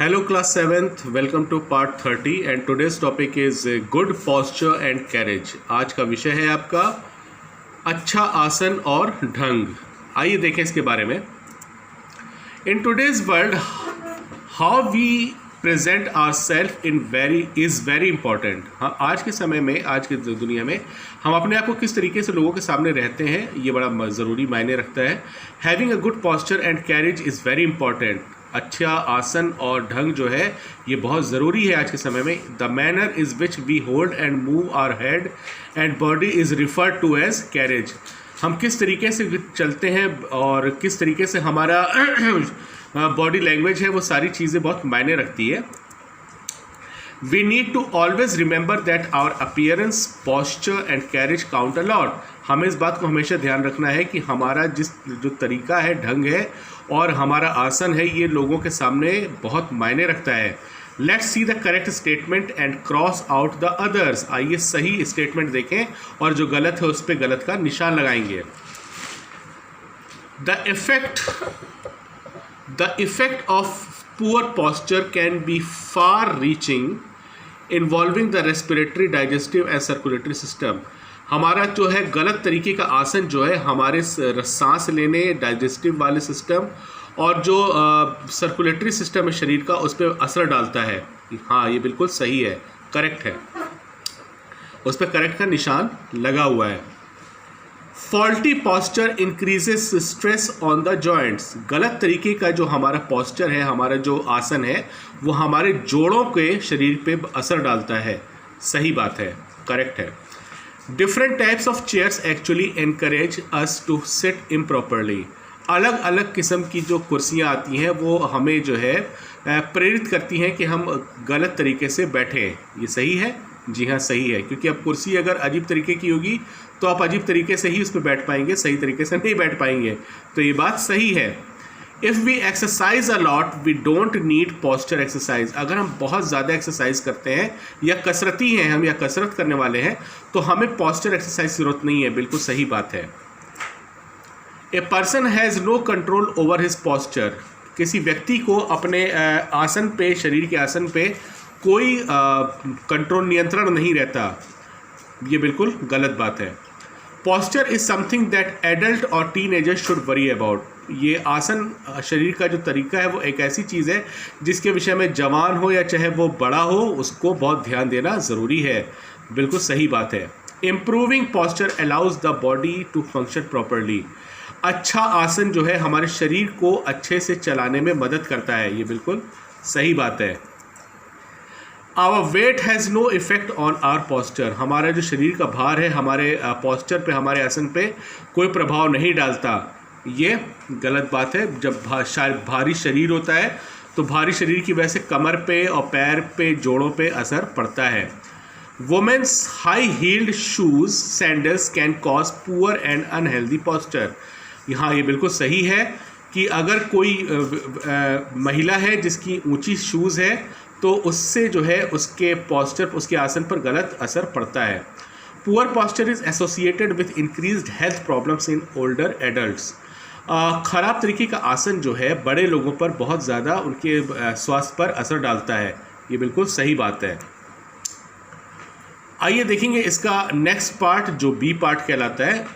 Hello class 7th, welcome to part 30 and today's topic is good posture and carriage। आज का विषय है आपका अच्छा आसन और ढंग। आइए देखें इसके बारे में। In today's world, how we present ourselves is very important। हाँ, आज के समय में, आज की दुनिया में हम अपने आप को किस तरीके से लोगों के सामने रहते हैं, ये बड़ा ज़रूरी मायने रखता है। Having a good posture and carriage is very important। अच्छा आसन और ढंग जो है ये बहुत ज़रूरी है आज के समय में। The manner is which we hold and move our head and body is referred to as carriage. हम किस तरीके से चलते हैं और किस तरीके से हमारा बॉडी लैंग्वेज है, वो सारी चीज़ें बहुत मायने रखती है। We need to always remember that our appearance, posture and carriage count a lot. हमें इस बात को हमेशा ध्यान रखना है कि हमारा जो तरीका है, ढंग है और हमारा आसन है, ये लोगों के सामने बहुत मायने रखता है। Let's see the correct statement and cross out the others. आइए सही स्टेटमेंट देखें और जो गलत है उस पर गलत का निशान लगाएंगे। The effect of poor posture can be far reaching involving the respiratory, digestive and circulatory system. हमारा जो है गलत तरीके का आसन जो है हमारे सांस लेने, डाइजेस्टिव वाले सिस्टम और जो सर्कुलेटरी सिस्टम है शरीर का, उस पर असर डालता है। हाँ, ये बिल्कुल सही है, करेक्ट है, उस पर करेक्ट का निशान लगा हुआ है। Faulty posture increases stress on the joints. गलत तरीके का जो हमारा पॉस्चर है, हमारा जो आसन है, वो हमारे जोड़ों के शरीर पे असर डालता है। सही बात है, करेक्ट है। Different types of chairs actually encourage us to sit improperly. अलग अलग किस्म की जो कुर्सियाँ आती हैं वो हमें जो है प्रेरित करती हैं कि हम गलत तरीके से बैठें। ये सही है? जी हाँ, सही है, क्योंकि अब कुर्सी अगर अजीब तरीके की होगी तो आप अजीब तरीके से ही उस पर बैठ पाएंगे, सही तरीके से नहीं बैठ पाएंगे। तो ये बात सही है। If we exercise a lot we don't need posture exercise. अगर हम बहुत ज़्यादा एक्सरसाइज करते हैं या कसरती हैं हम, या कसरत करने वाले हैं, तो हमें पॉस्चर एक्सरसाइज की ज़रूरत नहीं है। बिल्कुल सही बात है। A person has no control over his posture. किसी व्यक्ति को अपने आसन पे, शरीर के आसन पे कोई कंट्रोल, नियंत्रण नहीं रहता। ये बिल्कुल गलत बात है। Posture is something that adult और टीनेजर शुड वरी अबाउट। ये आसन, शरीर का जो तरीका है, वो एक ऐसी चीज़ है जिसके विषय में जवान हो या चाहे वो बड़ा हो, उसको बहुत ध्यान देना ज़रूरी है। बिल्कुल सही बात है। Improving posture allows the body to function properly. अच्छा आसन जो है हमारे शरीर को अच्छे से चलाने में मदद करता है। ये बिल्कुल सही बात है। Our weight has no effect on our posture. हमारा जो शरीर का भार है हमारे पॉस्चर पे, हमारे आसन पे कोई प्रभाव नहीं डालता। ये गलत बात है। जब भारी शरीर होता है तो भारी शरीर की वजह से कमर पे और पैर पे, जोड़ों पे असर पड़ता है। Women's high heeled shoes, sandals can cause poor and unhealthy posture. यहाँ ये बिल्कुल सही है कि अगर कोई महिला है जिसकी ऊंची शूज़ है तो उससे जो है उसके पॉस्चर, उसके आसन पर गलत असर पड़ता है। Poor posture is associated with increased health problems in older adults. ख़राब तरीके का आसन जो है बड़े लोगों पर बहुत ज़्यादा उनके स्वास्थ्य पर असर डालता है। ये बिल्कुल सही बात है। आइए देखेंगे इसका नेक्स्ट पार्ट जो बी पार्ट कहलाता है।